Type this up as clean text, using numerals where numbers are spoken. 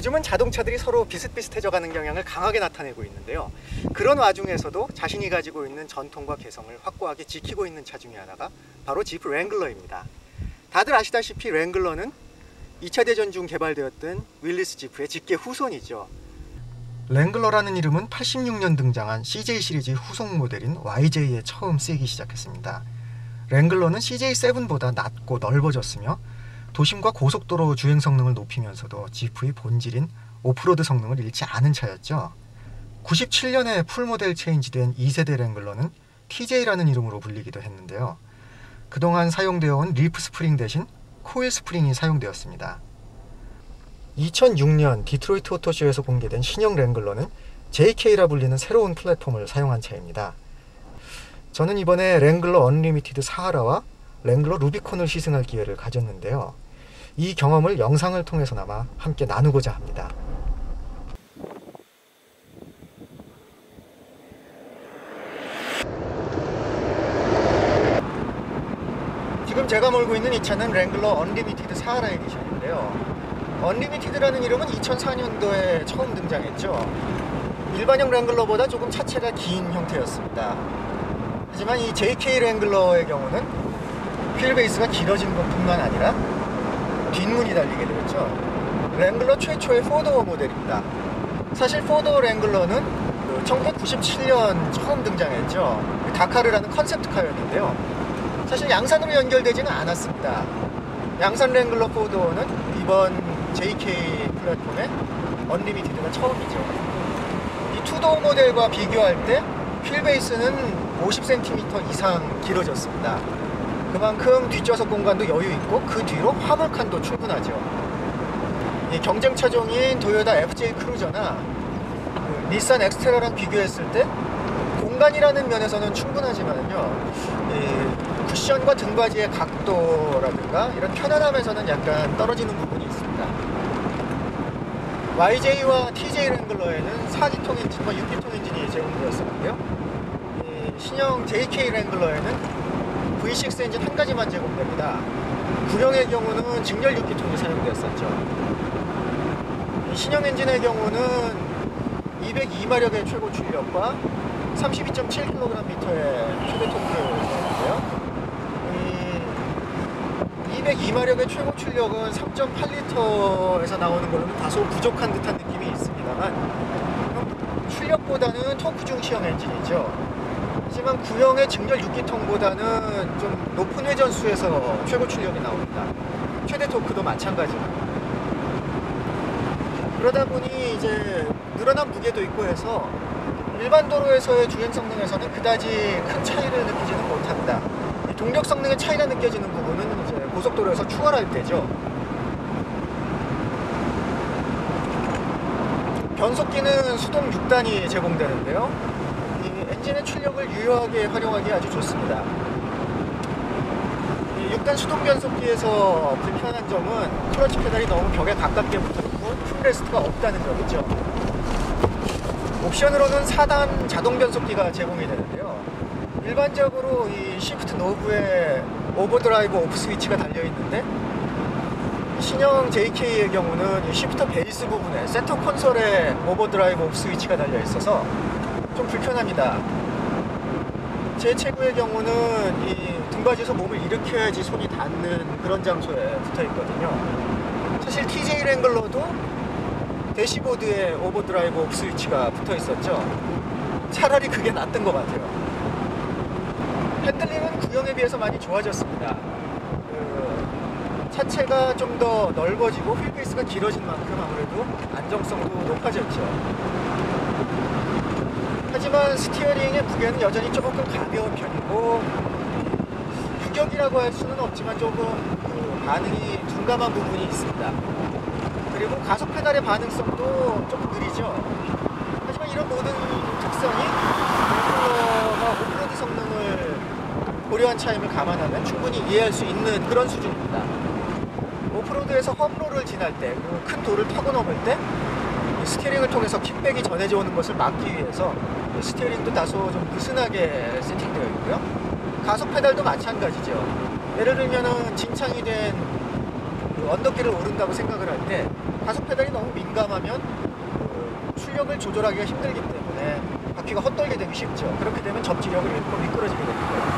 요즘은 자동차들이 서로 비슷비슷해져가는 경향을 강하게 나타내고 있는데요. 그런 와중에서도 자신이 가지고 있는 전통과 개성을 확고하게 지키고 있는 차 중에 하나가 바로 지프 랭글러입니다. 다들 아시다시피 랭글러는 2차 대전 중 개발되었던 윌리스 지프의 직계 후손이죠. 랭글러라는 이름은 86년 등장한 CJ 시리즈 후속 모델인 YJ에 처음 쓰이기 시작했습니다. 랭글러는 CJ7보다 낮고 넓어졌으며 도심과 고속도로 주행 성능을 높이면서도 지프의 본질인 오프로드 성능을 잃지 않은 차였죠. 97년에 풀모델 체인지된 2세대 랭글러는 TJ라는 이름으로 불리기도 했는데요. 그동안 사용되어 온 리프 스프링 대신 코일 스프링이 사용되었습니다. 2006년 디트로이트 오토쇼에서 공개된 신형 랭글러는 JK라 불리는 새로운 플랫폼을 사용한 차입니다. 저는 이번에 랭글러 언리미티드 사하라와 랭글러 루비콘을 시승할 기회를 가졌는데요. 이 경험을 영상을 통해서나마 함께 나누고자 합니다. 지금 제가 몰고 있는 이 차는 랭글러 언리미티드 사하라 에디션인데요. 언리미티드라는 이름은 2004년도에 처음 등장했죠. 일반형 랭글러보다 조금 차체가 긴 형태였습니다. 하지만 이 JK 랭글러의 경우는 휠베이스가 길어진 것뿐만 아니라 뒷문이 달리게 되었죠. 랭글러 최초의 4도어 모델입니다. 사실 4도어 랭글러는 1997년 처음 등장했죠. 다카르라는 컨셉트카였는데요. 사실 양산으로 연결되지는 않았습니다. 양산 랭글러 4도어는 이번 JK 플랫폼의 언리미티드가 처음이죠. 이 2도어 모델과 비교할 때 휠베이스는 50cm 이상 길어졌습니다. 그만큼 뒷좌석 공간도 여유 있고 그 뒤로 화물칸도 충분하죠. 이 경쟁 차종인 도요타 FJ 크루저나 닛산 엑스테라랑 비교했을 때 공간이라는 면에서는 충분하지만요, 이 쿠션과 등받이의 각도라든가 이런 편안함에서는 약간 떨어지는 부분이 있습니다. YJ와 TJ 랭글러에는 4기통 엔진과 6기통 엔진이 제공되었었는데요. 이 신형 JK 랭글러에는 V6 엔진 한 가지만 제공됩니다. 구형의 경우는 직렬 6기통이 사용되었었죠. 이 신형 엔진의 경우는 202마력의 최고 출력과 32.7kgm의 최대 토크를 내는데요. 202마력의 최고 출력은 3.8L에서 나오는 걸로는 다소 부족한 듯한 느낌이 있습니다만, 출력보다는 토크 중시형 엔진이죠. 하지만 구형의 직렬 6기통보다는 좀 높은 회전수에서 최고 출력이 나옵니다. 최대 토크도 마찬가지입니다. 그러다 보니 이제 늘어난 무게도 있고 해서 일반 도로에서의 주행 성능에서는 그다지 큰 차이를 느끼지는 못합니다. 동력 성능의 차이가 느껴지는 부분은 이제 고속도로에서 추월할 때죠. 변속기는 수동 6단이 제공되는데요. 엔진의 출력을 유효하게 활용하기 아주 좋습니다. 6단 수동 변속기에서 불편한 점은 클러치 페달이 너무 벽에 가깝게 붙어있고 풀레스트가 없다는 점이죠. 옵션으로는 4단 자동 변속기가 제공이 되는데요. 일반적으로 이 시프트 노브에 오버드라이브 오프 스위치가 달려있는데, 신형 JK의 경우는 이 시프터 베이스 부분에 센터 콘솔에 오버드라이브 오프 스위치가 달려있어서 좀 불편합니다. 제 체구의 경우는 이 등받이에서 몸을 일으켜야지 손이 닿는 그런 장소에 붙어있거든요. 사실 TJ 랭글러도 대시보드에 오버드라이브 오프 스위치가 붙어있었죠. 차라리 그게 낫던 것 같아요. 핸들링은 구형에 비해서 많이 좋아졌습니다. 차체가 좀 더 넓어지고 휠베이스가 길어진 만큼 아무래도 안정성도 높아졌죠. 하지만 스티어링의 무게는 여전히 조금 가벼운 편이고, 유격이라고 할 수는 없지만 조금 반응이 둔감한 부분이 있습니다. 그리고 가속 페달의 반응성도 조금 느리죠. 하지만 이런 모든 특성이 오프로드 성능을 고려한 차임을 감안하면 충분히 이해할 수 있는 그런 수준입니다. 오프로드에서 험로를 지날 때, 그리고 큰 돌을 타고 넘을 때 스티어링을 통해서 킥백이 전해져 오는 것을 막기 위해서 스티어링도 다소 좀 느슨하게 세팅되어 있고요. 가속 페달도 마찬가지죠. 예를 들면은 진창이 된 그 언덕길을 오른다고 생각을 할 때 가속 페달이 너무 민감하면 출력을 조절하기가 힘들기 때문에 바퀴가 헛돌게 되기 쉽죠. 그렇게 되면 접지력을 잃고 미끄러지게 됩니다.